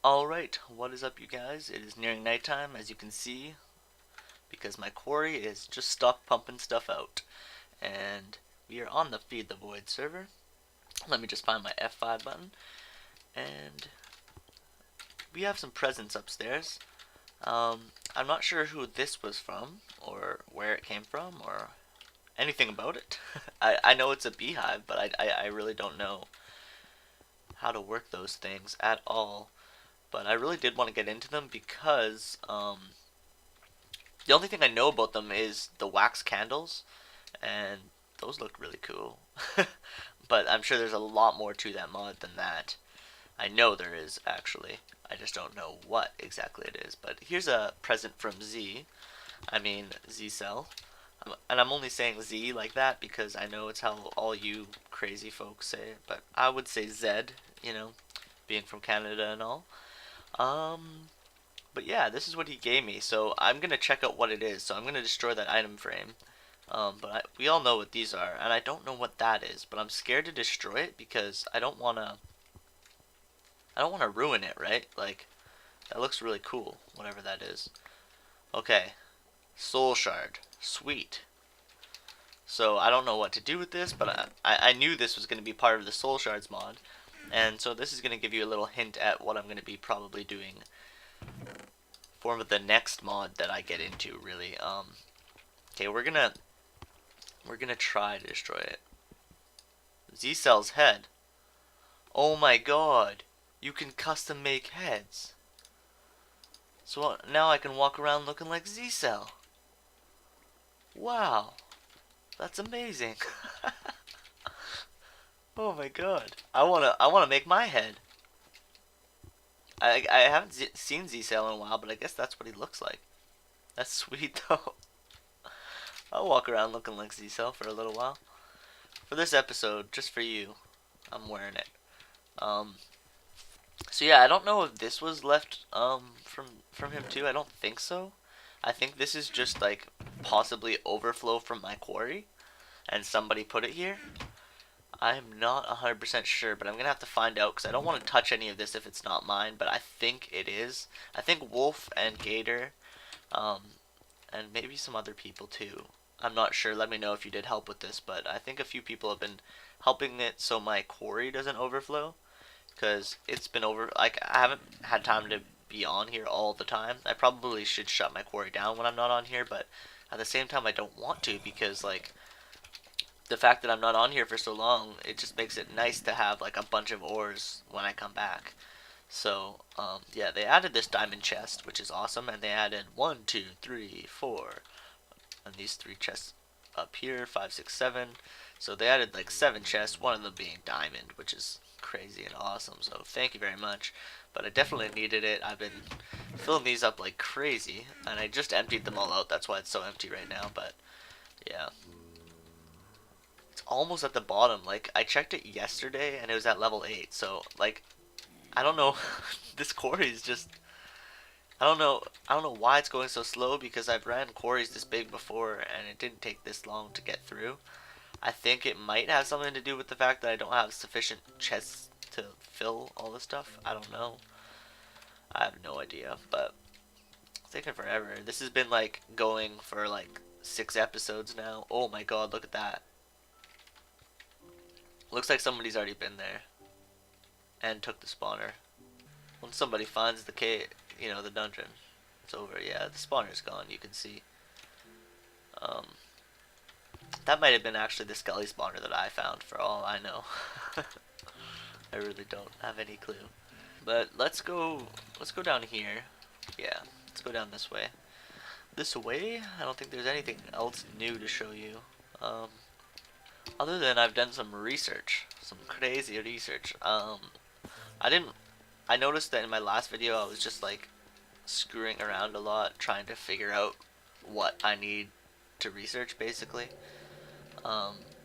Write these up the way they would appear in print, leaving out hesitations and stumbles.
Alright, what is up you guys? It is nearing nighttime as you can see because my quarry is just stuck pumping stuff out. And we are on the Feed the Void server. Let me just find my F5 button. And we have some presents upstairs. I'm not sure who this was from or where it came from or anything about it. I know it's a beehive, but I really don't know how to work those things at all. But I really did want to get into them because the only thing I know about them is the wax candles, and those look really cool. But I'm sure there's a lot more to that mod than that. I know there is, actually. I just don't know what exactly it is. But here's a present from Z. I mean, Z-Cell. And I'm only saying Z like that because I know it's how all you crazy folks say it. But I would say Z, you know, being from Canada and all. But yeah, this is what he gave me. So I'm going to check out what it is. So I'm going to destroy that item frame. We all know what these are. And I don't know what that is. But I'm scared to destroy it because I don't want to ruin it, right? Like, that looks really cool, whatever that is. Okay. Soul Shard. Sweet. So I don't know what to do with this, but I knew this was going to be part of the Soul Shards mod. And so this is going to give you a little hint at what I'm going to be probably doing for the next mod that I get into, really. Okay, we're gonna try to destroy it. Z-Cell's head. Oh my god, you can custom make heads. So now I can walk around looking like Z-Cell. Wow, that's amazing. Oh my god, I wanna make my head. I haven't seen Z-Cell in a while, but I guess that's what he looks like. That's sweet though. I'll walk around looking like Z-Cell for a little while. For this episode, just for you, I'm wearing it. So yeah, I don't know if this was left from him too. I don't think so. I think this is just like possibly overflow from my quarry, and somebody put it here. I'm not 100% sure, but I'm gonna have to find out because I don't want to touch any of this if it's not mine. But I think it is. I think Wolf and Gator, and maybe some other people too. I'm not sure. Let me know if you did help with this, but I think a few people have been helping it so my quarry doesn't overflow. Because it's been like, I haven't had time to be on here all the time. I probably should shut my quarry down when I'm not on here, but at the same time I don't want to because, like, the fact that I'm not on here for so long, it just makes it nice to have, like, a bunch of ores when I come back. So, yeah, they added this diamond chest, which is awesome, and they added 1, 2, 3, 4, and these 3 chests up here, 5, 6, 7. So they added, like, 7 chests, one of them being diamond, which is crazy and awesome, so thank you very much. But I definitely needed it. I've been filling these up like crazy, and I just emptied them all out. That's why it's so empty right now. But yeah, it's almost at the bottom. Like, I checked it yesterday and it was at level 8. So like, I don't know. This quarry is just, I don't know why it's going so slow, because I've ran quarries this big before and it didn't take this long to get through. I think it might have something to do with the fact that I don't have sufficient chests to fill all this stuff. I don't know. I have no idea, but it's taking forever. This has been like going for like 6 episodes now. Oh my god, look at that. Looks like somebody's already been there and took the spawner. When somebody finds the cave, you know, the dungeon, it's over. Yeah, the spawner's gone, you can see. That might have been actually the skelly spawner that I found, for all I know. I really don't have any clue. But let's go down here. Yeah, let's go down this way. This way? I don't think there's anything else new to show you. Other than I've done some research, some crazy research. I noticed that in my last video I was just like screwing around a lot, trying to figure out what I need to research, basically.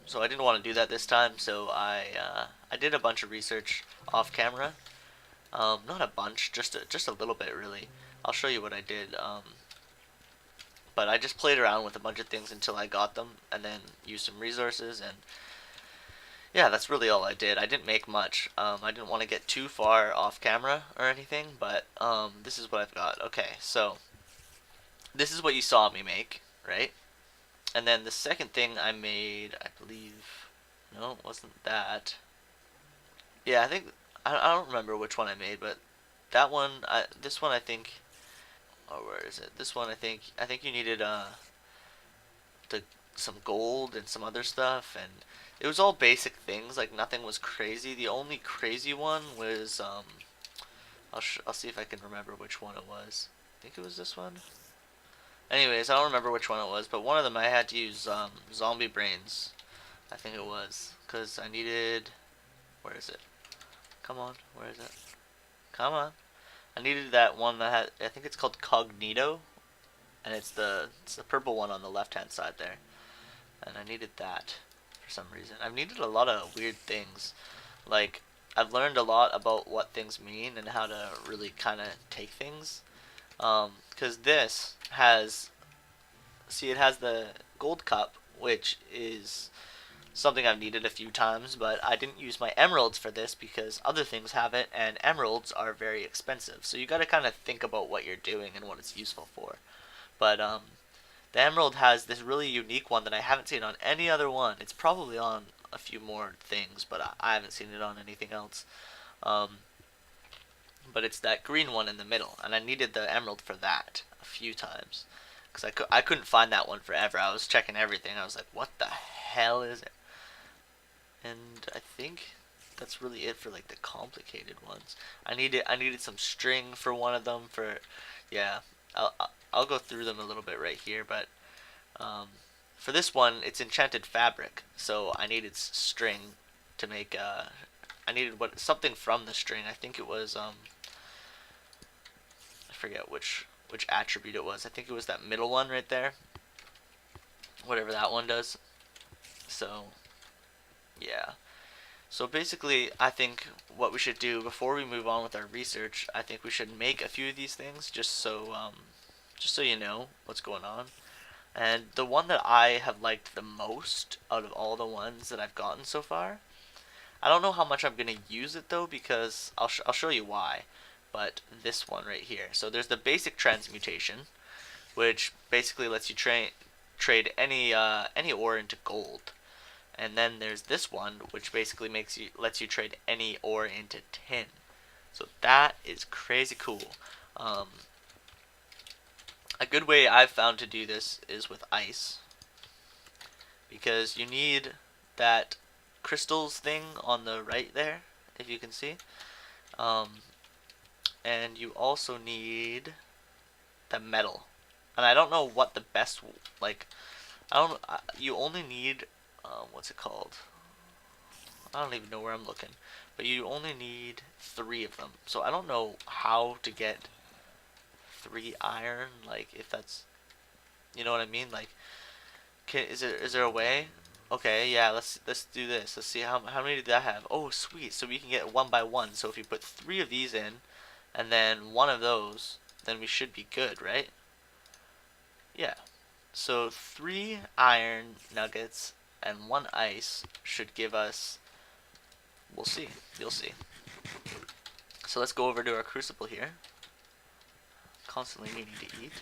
So I didn't want to do that this time, so I did a bunch of research off camera. Not a bunch, just a little bit, really. I'll show you what I did. But I just played around with a bunch of things until I got them, and then used some resources, and yeah, that's really all I did. I didn't make much. I didn't want to get too far off camera or anything, but this is what I've got. Okay, so this is what you saw me make, right? And then the second thing I made, I believe, no, it wasn't that. Yeah, I think I don't remember which one I made, but that one, this one I think. Oh, where is it? This one I think you needed the some gold and some other stuff, and it was all basic things. Like nothing was crazy. The only crazy one was I'll see if I can remember which one it was. I think it was this one. Anyways, I don't remember which one it was, but one of them I had to use zombie brains. I think it was because I needed. Where is it? Come on, where is it? Come on. I needed that one that had. I think it's called Cognito, and it's the purple one on the left hand side there. And I needed that for some reason. I've needed a lot of weird things. Like I've learned a lot about what things mean and how to really kind of take things. Because this has, see, it has the gold cup, which is something I've needed a few times, but I didn't use my emeralds for this because other things have it, and emeralds are very expensive. So you got to kind of think about what you're doing and what it's useful for. But the emerald has this really unique one that I haven't seen on any other one. It's probably on a few more things, but I haven't seen it on anything else. But it's that green one in the middle, and I needed the emerald for that a few times. Because I couldn't find that one forever. I was checking everything. I was like, what the hell is it? And I think that's really it for like the complicated ones. I needed some string for one of them for, yeah. I'll go through them a little bit right here, but for this one it's enchanted fabric, so I needed string to make. I needed something from the string. I think it was I forget which attribute it was. I think it was that middle one right there. Whatever that one does. So yeah. So basically, I think what we should do before we move on with our research, I think we should make a few of these things just so you know what's going on. And the one that I have liked the most out of all the ones that I've gotten so far, I don't know how much I'm gonna use it though, because I'll show you why. But this one right here. So there's the basic transmutation, which basically lets you trade any ore into gold. And then there's this one, which basically lets you trade any ore into tin. So that is crazy cool. A good way I've found to do this is with ice, because you need that crystals thing on the right there, if you can see. And you also need the metal. And I don't know what the best, like, you only need, what's it called? I don't even know where I'm looking. But you only need 3 of them. So I don't know how to get 3 iron, like, if that's, you know what I mean? Like, is there a way? Okay, yeah, let's do this. Let's see how many did that have? Oh, sweet. So we can get 1 by 1. So if you put 3 of these in, and then 1 of those, then we should be good, right? Yeah. So 3 iron nuggets and 1 ice should give us, we'll see. You'll see. So let's go over to our crucible here. Constantly needing to eat.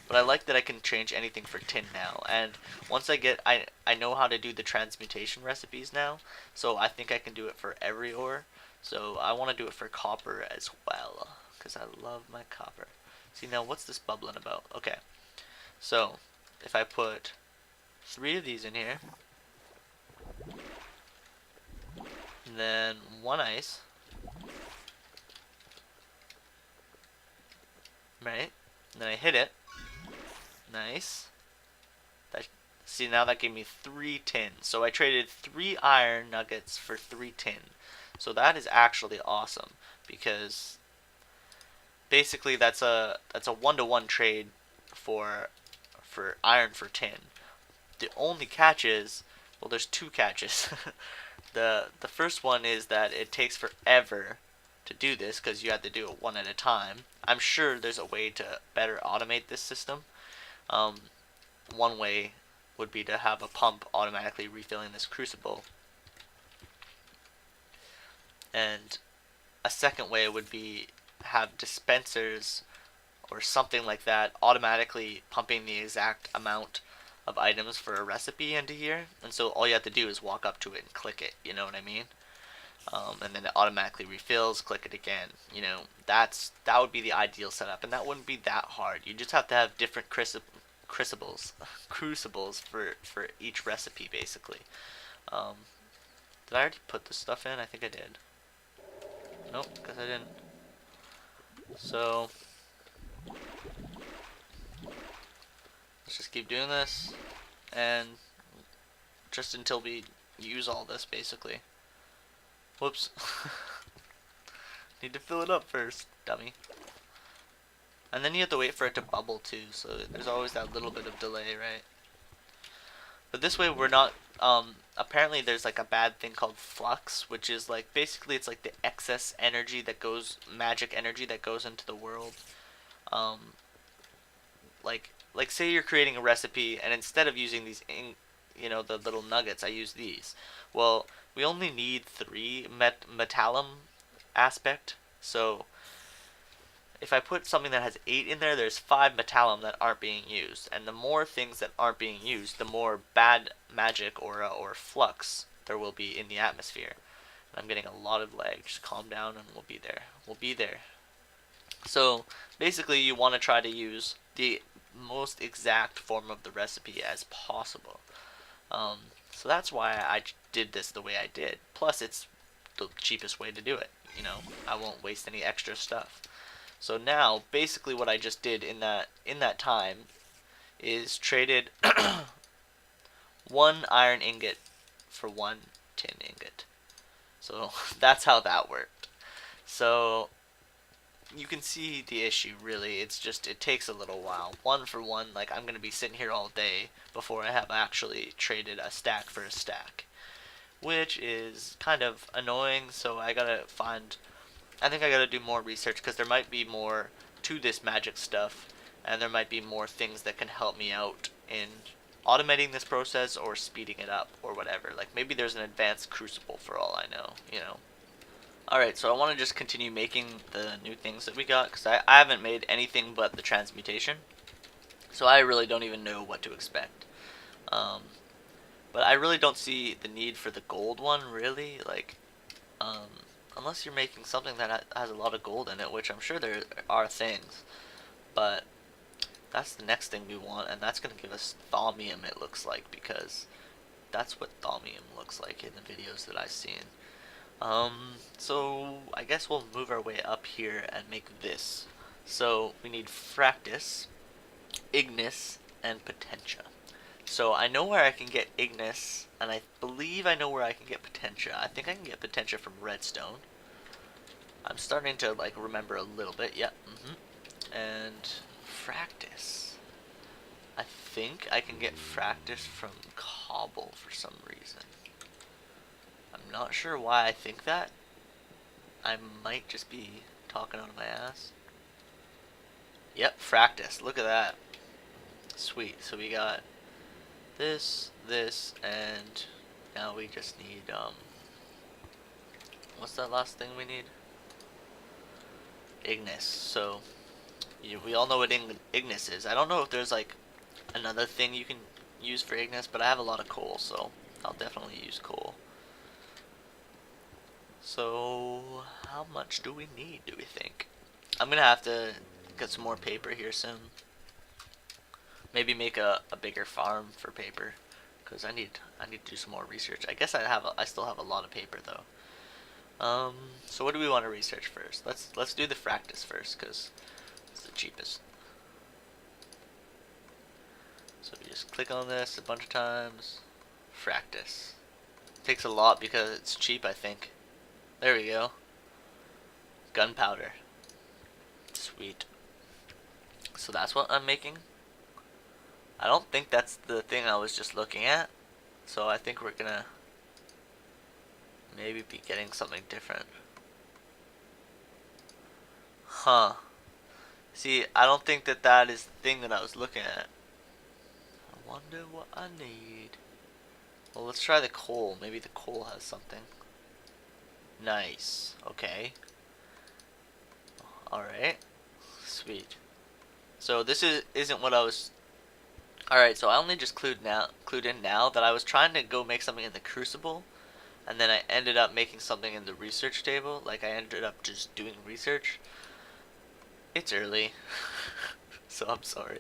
But I like that I can change anything for tin now, and once I know how to do the transmutation recipes now, so I think I can do it for every ore. So I want to do it for copper as well, because I love my copper. See, now what's this bubbling about? Okay, so if I put 3 of these in here, and then 1 ice, right, and then I hit it. Nice. See, now that gave me 3 tin. So I traded 3 iron nuggets for 3 tin. So that is actually awesome, because basically that's a 1-to-1 trade for iron for tin. The only catch is, well, there's 2 catches. The first one is that it takes forever to do this because you have to do it 1 at a time. I'm sure there's a way to better automate this system. One way would be to have a pump automatically refilling this crucible. And a second way would be have dispensers or something like that automatically pumping the exact amount of items for a recipe into here, and so all you have to do is walk up to it and click it, you know what I mean? And then it automatically refills, click it again, you know, that would be the ideal setup, and that wouldn't be that hard. You just have to have different crucibles for each recipe, basically. um, did I already put this stuff in? I think I did. Nope, because I didn't. So let's just keep doing this, and just until we use all this, basically. Whoops. Need to fill it up first, dummy. And then you have to wait for it to bubble too, so there's always that little bit of delay, right? But this way we're not, apparently there's like a bad thing called flux, which is like, basically it's like the excess energy that goes, magic energy that goes into the world. Like say you're creating a recipe, and instead of using these, you know, the little nuggets, I use these. Well, we only need 3 metallum aspect, so if I put something that has 8 in there, there's 5 metallum that aren't being used. And the more things that aren't being used, the more bad magic or flux there will be in the atmosphere. And I'm getting a lot of lag. Just calm down and we'll be there. We'll be there. So basically you want to try to use the most exact form of the recipe as possible. So that's why I did this the way I did. Plus it's the cheapest way to do it. You know, I won't waste any extra stuff. So now, basically what I just did in that time is traded 1 iron ingot for 1 tin ingot. So that's how that worked. So you can see the issue, really. It's just, it takes a little while. 1 for 1, like I'm going to be sitting here all day before I have actually traded a stack for a stack, which is kind of annoying. So I think I gotta do more research, because there might be more to this magic stuff, and there might be more things that can help me out in automating this process or speeding it up or whatever. Like maybe there's an advanced crucible for all I know, you know. Alright, so I want to just continue making the new things that we got, because I haven't made anything but the transmutation, so I really don't even know what to expect. But I really don't see the need for the gold one, really, like, unless you're making something that has a lot of gold in it, which I'm sure there are things. But that's the next thing we want, and that's going to give us thaumium, it looks like, because that's what thaumium looks like in the videos that I've seen. So I guess we'll move our way up here and make this. So we need Fractus, Ignis, and Potentia. So I know where I can get Ignis, and I believe I know where I can get Potentia. I think I can get Potentia from Redstone. I'm starting to like remember a little bit. Yep. And Fractus. I think I can get Fractus from Cobble for some reason. I'm not sure why I think that. I might just be talking out of my ass. Yep, Fractus. Look at that. Sweet. So we got this, and now we just need, what's that last thing we need? Ignis. So, we all know what Ignis is. I don't know if there's, like, another thing you can use for Ignis, but I have a lot of coal, so I'll definitely use coal. So, how much do we need, do we think? I'm gonna have to get some more paper here soon. Maybe make a bigger farm for paper, because I need to do some more research. I guess I still have a lot of paper though. So what do we want to research first? Let's do the Fractus first, because it's the cheapest. So we just click on this a bunch of times. Fractus. Takes a lot because it's cheap, I think. There we go. Gunpowder. Sweet. So that's what I'm making. I don't think that's the thing I was just looking at, so I think we're gonna maybe be getting something different. Huh. See, I don't think that is the thing that I was looking at. I wonder what I need. Well, let's try the coal. Maybe the coal has something. Nice. Okay. Alright. Sweet. So this isn't what I was... Alright, so I only just clued in now that I was trying to go make something in the crucible, and then I ended up making something in the research table. Like, I ended up just doing research. It's early, so I'm sorry.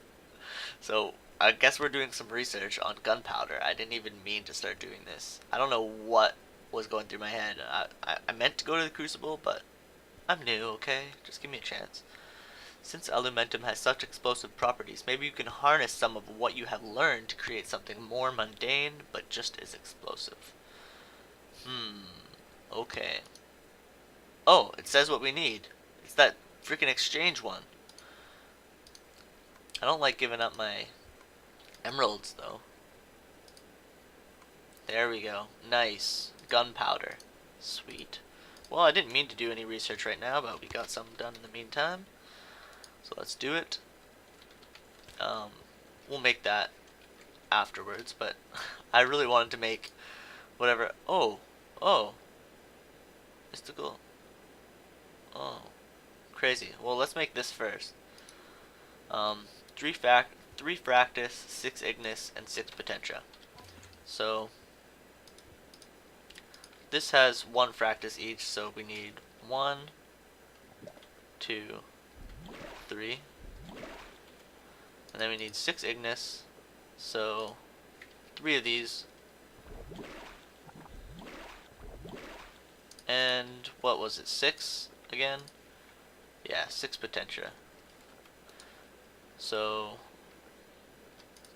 So I guess we're doing some research on gunpowder. I didn't even mean to start doing this. I don't know what was going through my head. I meant to go to the crucible, but I'm new, okay? Just give me a chance. Since alumentum has such explosive properties, maybe you can harness some of what you have learned to create something more mundane, but just as explosive. Okay. Oh, it says what we need. It's that freaking exchange one. I don't like giving up my emeralds, though. There we go. Nice. Gunpowder. Sweet. Well, I didn't mean to do any research right now, but we got some done in the meantime. So let's do it. We'll make that afterwards, but I really wanted to make whatever. Oh. Mystical. Oh. Crazy. Well, let's make this first. 3 Fractus, 6 Ignis, and 6 Potentia. So this has 1 Fractus each, so we need 1, 2, 3, and then we need 6 Ignis, so 3 of these, and what was it, 6 again? Yeah, 6 Potentia. So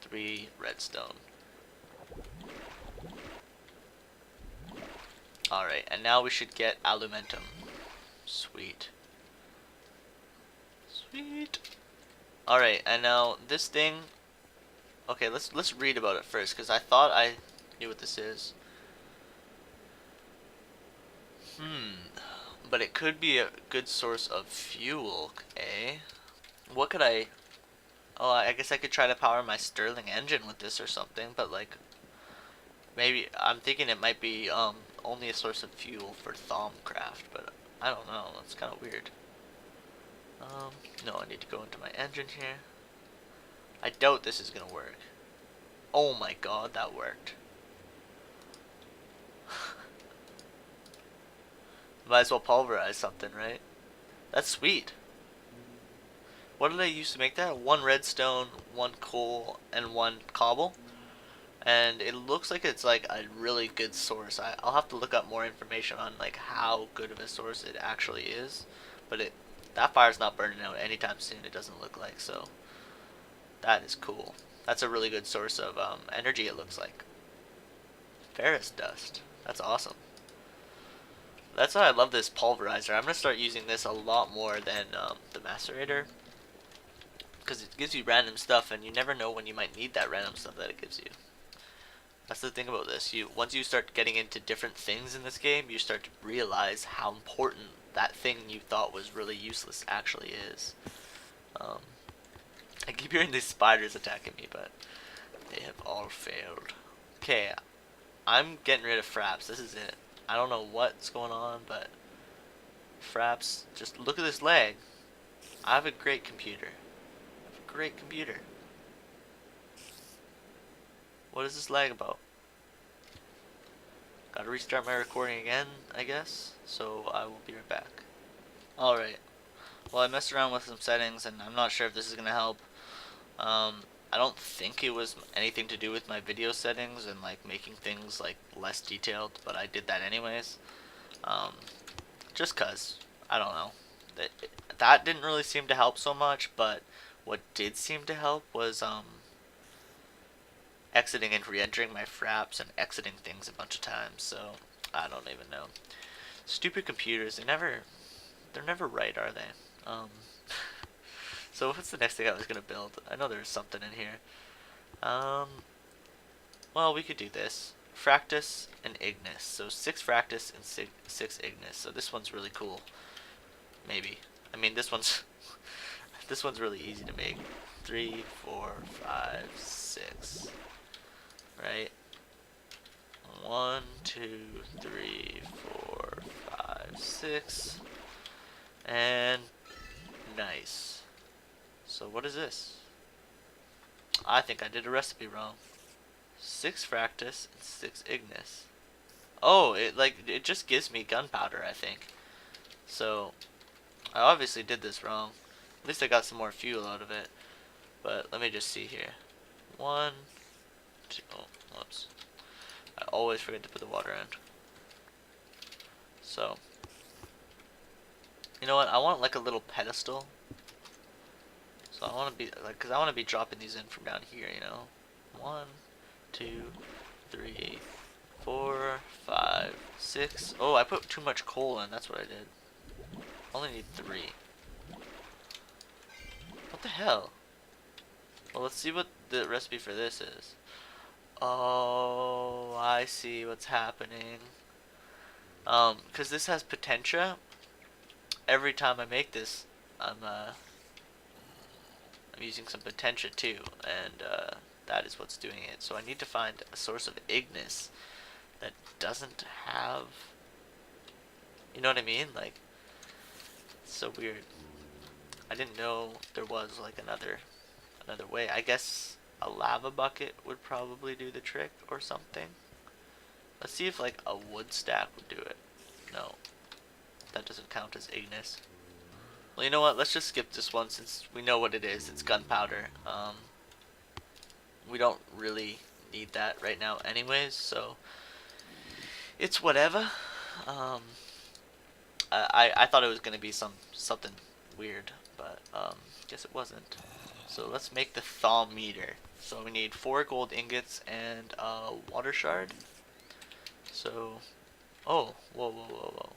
3 redstone. Alright, and now we should get alumentum. Sweet. Sweet. Alright, and now this thing. Okay, let's read about it first, because I thought I knew what this is. But it could be a good source of fuel, eh? What could I... Oh, I guess I could try to power my Stirling engine with this or something, but like... Maybe, I'm thinking it might be only a source of fuel for Thaumcraft, but I don't know, that's kind of weird. No, I need to go into my engine here. I doubt this is gonna work. Oh my god, that worked. Might as well pulverize something, right? That's sweet. What did I use to make that? 1 redstone, 1 coal, and 1 cobble. And it looks like it's like a really good source. I'll have to look up more information on like how good of a source it actually is. But that fire's not burning out anytime soon, it doesn't look like, so that is cool. That's a really good source of energy, it looks like. Ferrous dust. That's awesome. That's why I love this pulverizer. I'm going to start using this a lot more than the macerator, because it gives you random stuff, and you never know when you might need that random stuff that it gives you. That's the thing about this. Once you start getting into different things in this game, you start to realize how important that thing you thought was really useless actually is. I keep hearing these spiders attacking me, but they have all failed. Okay, I'm getting rid of fraps. This is it. I don't know what's going on, but fraps, just look at this lag. I have a great computer. I have a great computer. What is this lag about? Gotta restart my recording again, I guess. So I will be right back. Alright. Well, I messed around with some settings, and I'm not sure if this is gonna help. I don't think it was anything to do with my video settings and like making things like less detailed, but I did that anyways. Just cause, I don't know. That didn't really seem to help so much, but what did seem to help was exiting and re-entering my fraps and exiting things a bunch of times, so I don't even know. Stupid computers, they're never right, are they? So what's the next thing I was gonna build? I know there's something in here. Well, we could do this. Fractus and Ignis. So 6 Fractus and 6 Ignis. So this one's really cool. Maybe. I mean, this one's this one's really easy to make. 3, 4, 5, 6. Right? 1, 2, 3, 4, 5, 6, and nice. So what is this? I think I did a recipe wrong. 6 fractus and 6 ignis. Oh, it just gives me gunpowder, I think. So I obviously did this wrong. At least I got some more fuel out of it. But let me just see here. 1, 2. Oh, whoops. I always forget to put the water in. So, you know what? I want like a little pedestal. So I want to be like, cause I want to be dropping these in from down here. You know, 1, 2, 3, 4, 5, 6. Oh, I put too much coal in. That's what I did. Only need 3. What the hell? Well, let's see what the recipe for this is. Oh, I see what's happening. Cause this has potentia. Every time I make this, I'm using some potentia too, and that is what's doing it. So I need to find a source of ignis that doesn't have, you know what I mean? Like, it's so weird. I didn't know there was like another way. I guess a lava bucket would probably do the trick or something. Let's see if like a wood stack would do it. No, that doesn't count as ignis. Well, you know what? Let's just skip this one since we know what it is. It's gunpowder. We don't really need that right now anyways, so it's whatever. I thought it was gonna be something weird, but guess it wasn't. So let's make the thaw meter. So we need 4 gold ingots and a water shard. So, oh, whoa.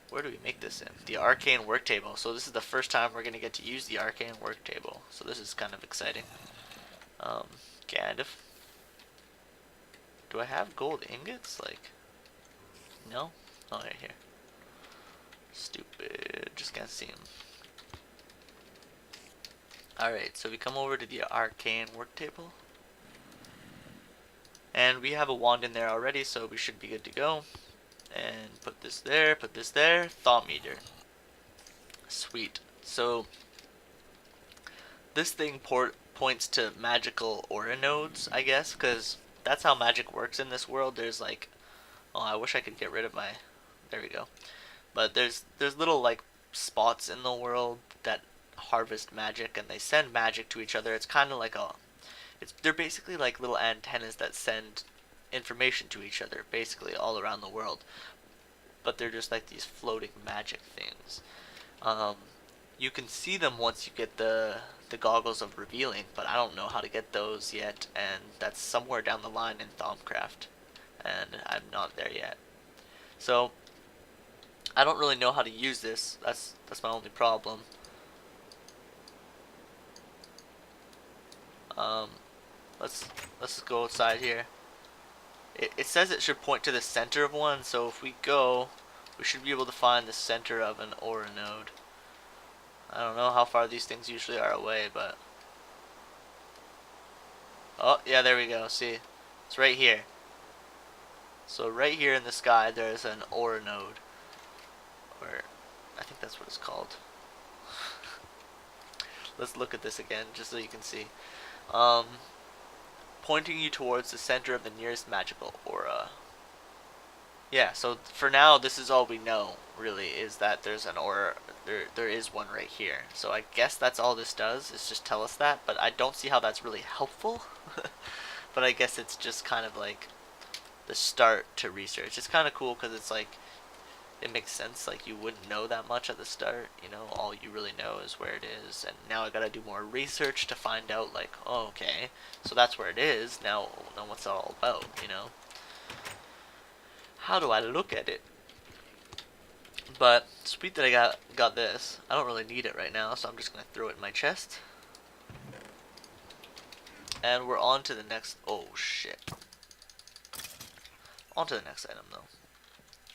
Where do we make this in? The arcane work table. So this is the first time we're gonna get to use the arcane work table. So this is kind of exciting. Kind of. Do I have gold ingots? Like, no? Oh, right here. Stupid. Just can't see them. Alright, so we come over to the arcane work table. And we have a wand in there already, so we should be good to go. And put this there, thaw meter. Sweet. So this thing points to magical aura nodes, I guess, because that's how magic works in this world. There's like, oh, I wish I could get rid of my, there we go. But there's little like spots in the world that harvest magic, and they send magic to each other. It's kind of like they're basically like little antennas that send information to each other, basically all around the world. But they're just like these floating magic things. You can see them once you get the goggles of revealing, but I don't know how to get those yet, and that's somewhere down the line in Thaumcraft, and I'm not there yet. So I don't really know how to use this. That's my only problem. Let's go outside here. It says it should point to the center of one, so if we go, we should be able to find the center of an aura node. I don't know how far these things usually are away, but oh yeah, there we go. See, it's right here. So right here in the sky there's an aura node, or I think that's what it's called. Let's look at this again just so you can see. Pointing you towards the center of the nearest magical aura. Yeah, so for now this is all we know really, is that there's an aura, there is one right here. So I guess that's all this does, is just tell us that, but I don't see how that's really helpful. But I guess it's just kind of like the start to research. It's kind of cool because it's like, it makes sense, like you wouldn't know that much at the start, you know, all you really know is where it is, and now I gotta do more research to find out like, oh, okay, so that's where it is, now what's it all about, you know? How do I look at it? But sweet that I got this. I don't really need it right now, so I'm just gonna throw it in my chest. And we're on to the next, oh shit. On to the next item though.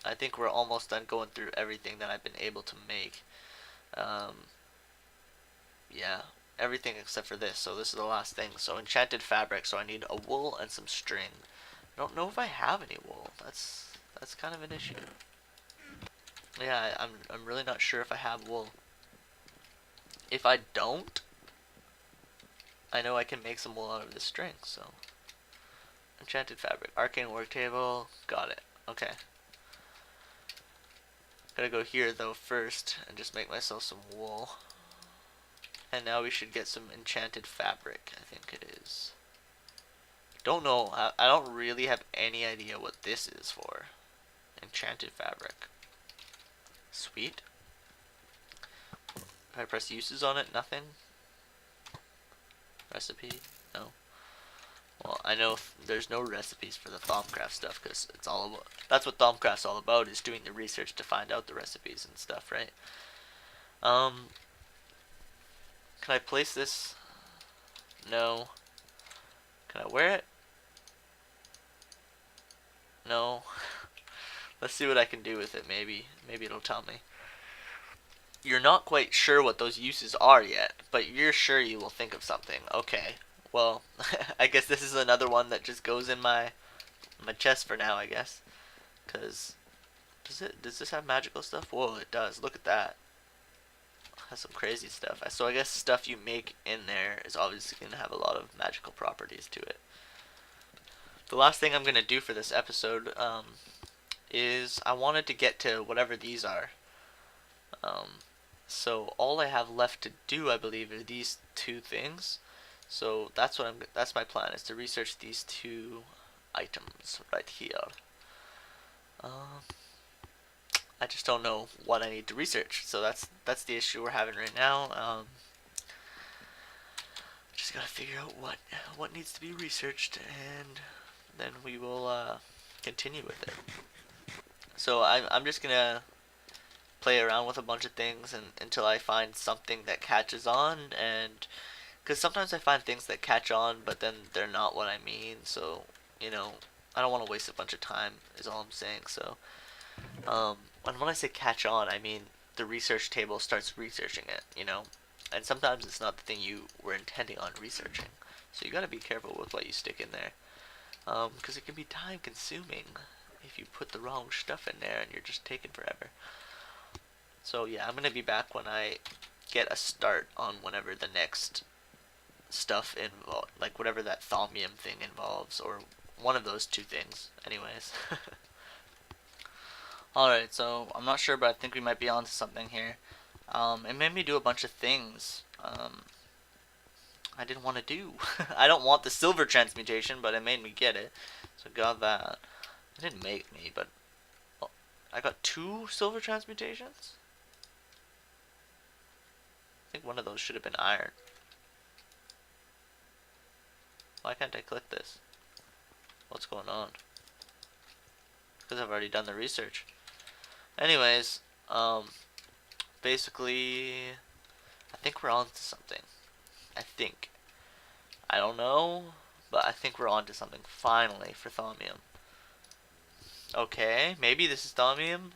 I think we're almost done going through everything that I've been able to make. Yeah, everything except for this. So this is the last thing. So enchanted fabric. So I need a wool and some string. I don't know if I have any wool. That's That's kind of an issue. Yeah, I'm really not sure if I have wool. If I don't, I know I can make some wool out of this string, so. Enchanted fabric. Arcane work table. Got it. Okay. Gotta go here though first and just make myself some wool. And now we should get some enchanted fabric, I think it is. Don't know. I don't really have any idea what this is for. Enchanted fabric. Sweet. If I press uses on it, nothing. Recipe? No. Well, I know there's no recipes for the Thaumcraft stuff because it's all about, that's what Thaumcraft's all about, is doing the research to find out the recipes and stuff, right? Can I place this? No. Can I wear it? No. Let's see what I can do with it. Maybe it'll tell me. You're not quite sure what those uses are yet, but you're sure you will think of something. Okay. Well, I guess this is another one that just goes in my chest for now, I guess. Cause does this have magical stuff? Whoa, it does. Look at that. It has some crazy stuff. So I guess stuff you make in there is obviously gonna have a lot of magical properties to it. The last thing I'm gonna do for this episode is I wanted to get to whatever these are. So all I have left to do, I believe, are these two things. So that's my plan, is to research these two items right here. I just don't know what I need to research, so that's the issue we're having right now. Just gotta figure out what needs to be researched, and then we will continue with it. So I'm just gonna play around with a bunch of things until I find something that catches on, and because sometimes I find things that catch on but then they're not what I mean, so you know, I don't want to waste a bunch of time is all I'm saying. So when I say catch on, I mean the research table starts researching it, you know, and sometimes it's not the thing you were intending on researching, so you gotta be careful with what you stick in there, because it can be time consuming if you put the wrong stuff in there and you're just taking forever. So yeah, I'm gonna be back when I get a start on whenever the next stuff involves, like whatever that thaumium thing involves, or one of those two things. Anyways. Alright, so I'm not sure, but I think we might be onto something here. It made me do a bunch of things I didn't want to do. I don't want the silver transmutation, but it made me get it. So got that. It didn't make me, but I got 2 silver transmutations? I think one of those should have been iron. Why can't I click this? What's going on? Because I've already done the research. Anyways, basically, I think we're on to something. I think. I don't know, but I think we're on to something finally for thaumium. Okay, maybe this is thaumium.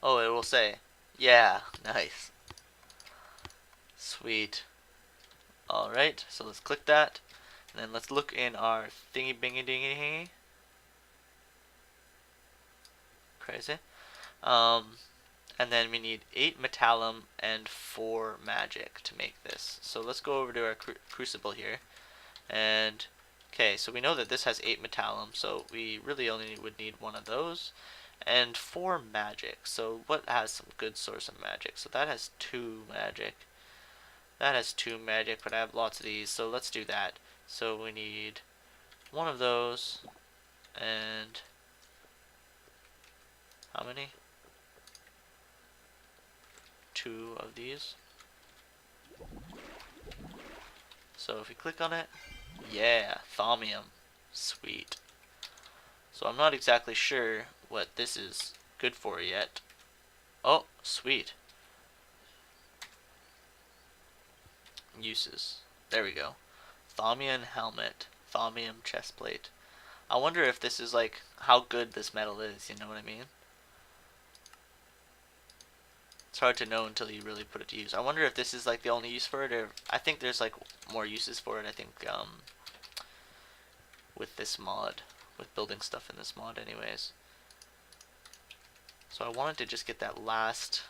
Oh, it will say. Yeah, nice. Sweet. Alright, so let's click that. And then let's look in our thingy bingy dingy hingy. Crazy. And then we need 8 metallum and 4 magic to make this. So let's go over to our crucible here. And okay, so we know that this has 8 metallum, so we really only would need 1 of those. And 4 magic. So what has some good source of magic? So that has 2 magic. That has 2 magic, but I have lots of these, so let's do that. So we need 1 of those, and how many? 2 of these. So if we click on it, yeah, thaumium. Sweet. So I'm not exactly sure what this is good for yet. Oh, sweet. Uses. There we go. Thaumium helmet. Thaumium chestplate. I wonder if this is like how good this metal is, you know what I mean? It's hard to know until you really put it to use. I wonder if this is like the only use for it, or I think there's like more uses for it, I think, with this mod. with building stuff in this mod anyways. So I wanted to just get that last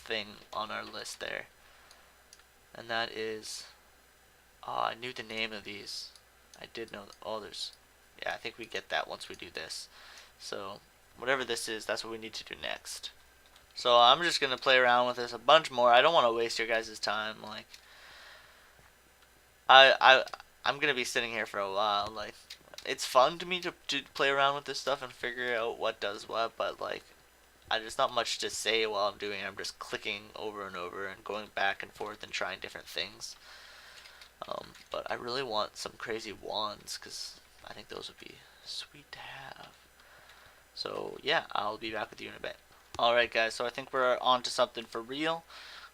thing on our list there. And that is, I knew the name of these. I did know, there's, yeah, I think we get that once we do this. So whatever this is, that's what we need to do next. So I'm just gonna play around with this a bunch more. I don't want to waste your guys' time. Like, I'm gonna be sitting here for a while. Like, it's fun to me to play around with this stuff and figure out what does what, but like, there's not much to say while I'm doing it. I'm just clicking over and over and going back and forth and trying different things. But I really want some crazy wands because I think those would be sweet to have. So yeah, I'll be back with you in a bit. Alright guys, so I think we're on to something for real.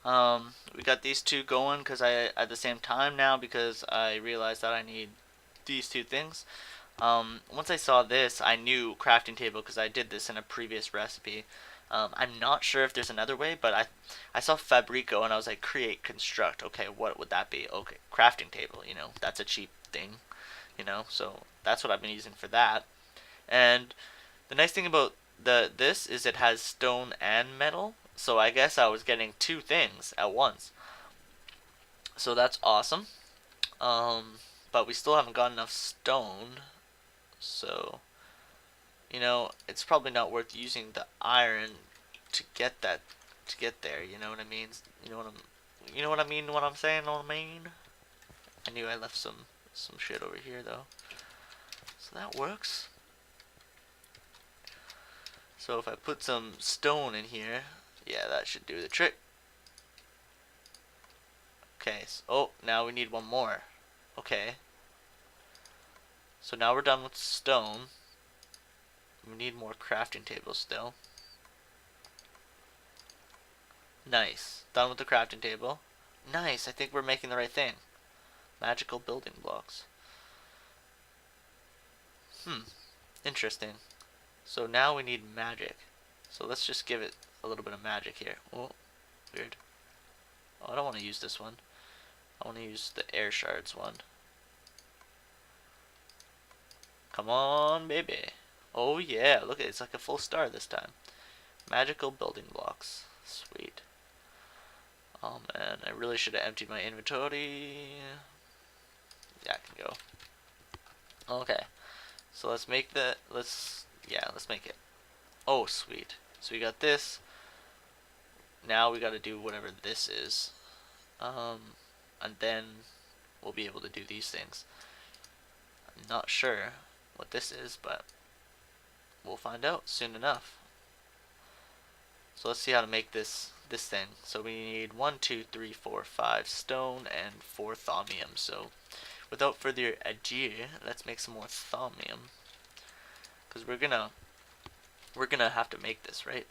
We got these two going because at the same time now, because I realized that I need these two things. Once I saw this, I knew crafting table because I did this in a previous recipe. I'm not sure if there's another way, but I saw Fabrico and I was like, create, construct. Okay, what would that be? Okay, crafting table, you know, that's a cheap thing, you know, so that's what I've been using for that. And the nice thing about this is it has stone and metal, so I guess I was getting two things at once. So that's awesome. But we still haven't got enough stone, so you know, it's probably not worth using the iron to get that, to get there. You know what I mean? You know what I mean? What I'm saying? Know what I mean? I knew I left some shit over here though, so that works. So if I put some stone in here, yeah, that should do the trick. Okay. So, oh, now we need one more. Okay. So now we're done with stone. We need more crafting tables still. Nice. Done with the crafting table. Nice. I think we're making the right thing. Magical building blocks. Interesting. So now we need magic. So let's just give it a little bit of magic here. Oh, weird. Oh, I don't want to use this one. I want to use the air shards one. Come on, baby. Oh yeah, look at it. It's like a full star this time. Magical building blocks. Sweet. Oh man, I really should have emptied my inventory. Yeah, I can go. Okay. So let's make let's make it. Oh, sweet. So we got this. Now we got to do whatever this is. And then we'll be able to do these things. I'm not sure what this is, but we'll find out soon enough. So let's see how to make this thing. So we need 1, 2, 3, 4, 5 stone and 4 thaumium. So without further ado, let's make some more thaumium, because we're gonna have to make this, right?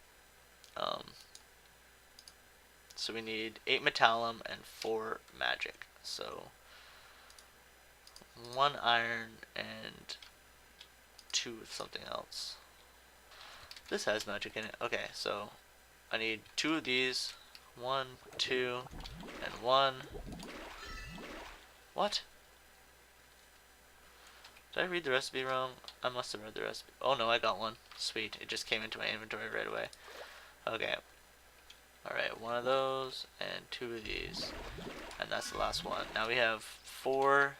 So we need 8 metallum and 4 magic. So 1 iron and 2 of something else. This has magic in it. Okay, so I need 2 of these. 1, 2, and 1. What? Did I read the recipe wrong? I must have read the recipe. Oh no, I got one. Sweet. It just came into my inventory right away. Okay. Alright, 1 of those and 2 of these. And that's the last one. Now we have 4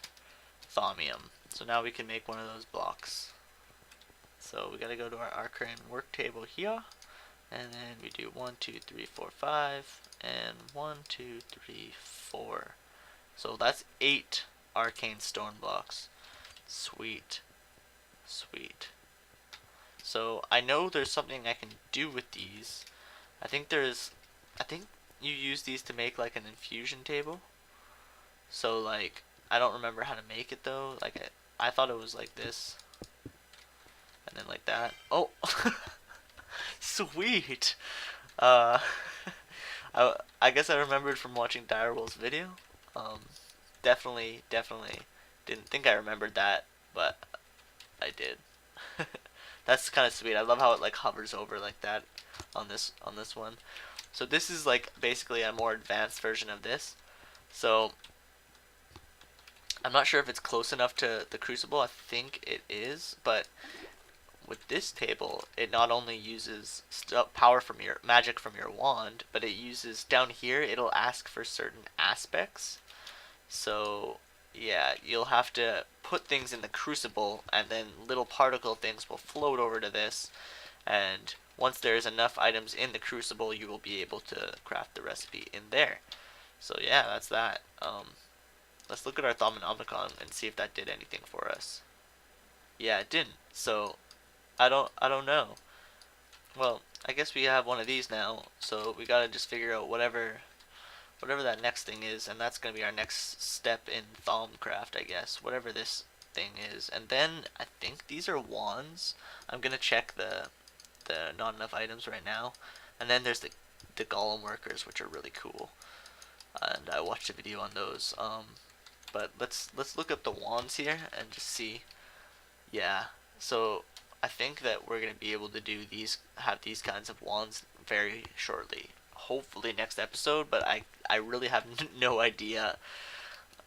thaumium. So now we can make one of those blocks. So we gotta go to our arcane work table here. And then we do 1, 2, 3, 4, 5. And 1, 2, 3, 4. So that's 8 arcane stone blocks. Sweet. Sweet. So I know there's something I can do with these. I think you use these to make like an infusion table. So like, I don't remember how to make it though. Like I thought it was like this. And then like that. Oh! Sweet! I guess I remembered from watching Direwolf's video. Definitely didn't think I remembered that, but I did. That's kind of sweet. I love how it like hovers over like that on this one. So this is like basically a more advanced version of this. So I'm not sure if it's close enough to the crucible. I think it is, but with this table, it not only uses power from your magic from your wand, but it uses down here. It'll ask for certain aspects. So yeah, you'll have to put things in the crucible, and then little particle things will float over to this. And once there's enough items in the crucible, you will be able to craft the recipe in there. So yeah, that's that. Let's look at our Thaumonomicon and see if that did anything for us. Yeah, it didn't. So I don't know. Well, I guess we have one of these now, so we gotta just figure out whatever that next thing is, and that's gonna be our next step in Thaumcraft, I guess. Whatever this thing is, and then I think these are wands. I'm gonna check the not enough items right now, and then there's the golem workers, which are really cool, and I watched a video on those. But let's look up the wands here and just see. Yeah, so I think that we're gonna be able to do have these kinds of wands very shortly. Hopefully next episode, but I really have no idea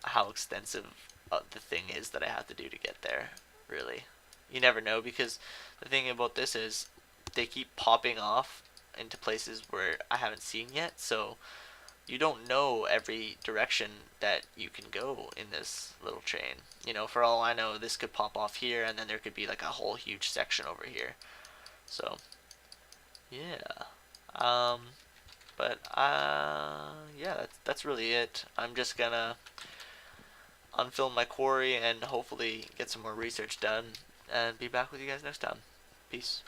how extensive the thing is that I have to do to get there. Really, you never know, because the thing about this is they keep popping off into places where I haven't seen yet, so you don't know every direction that you can go in this little chain. You know, for all I know, this could pop off here, and then there could be like a whole huge section over here. So, yeah. But yeah, that's really it. I'm just gonna unfilm my quarry and hopefully get some more research done, and be back with you guys next time. Peace.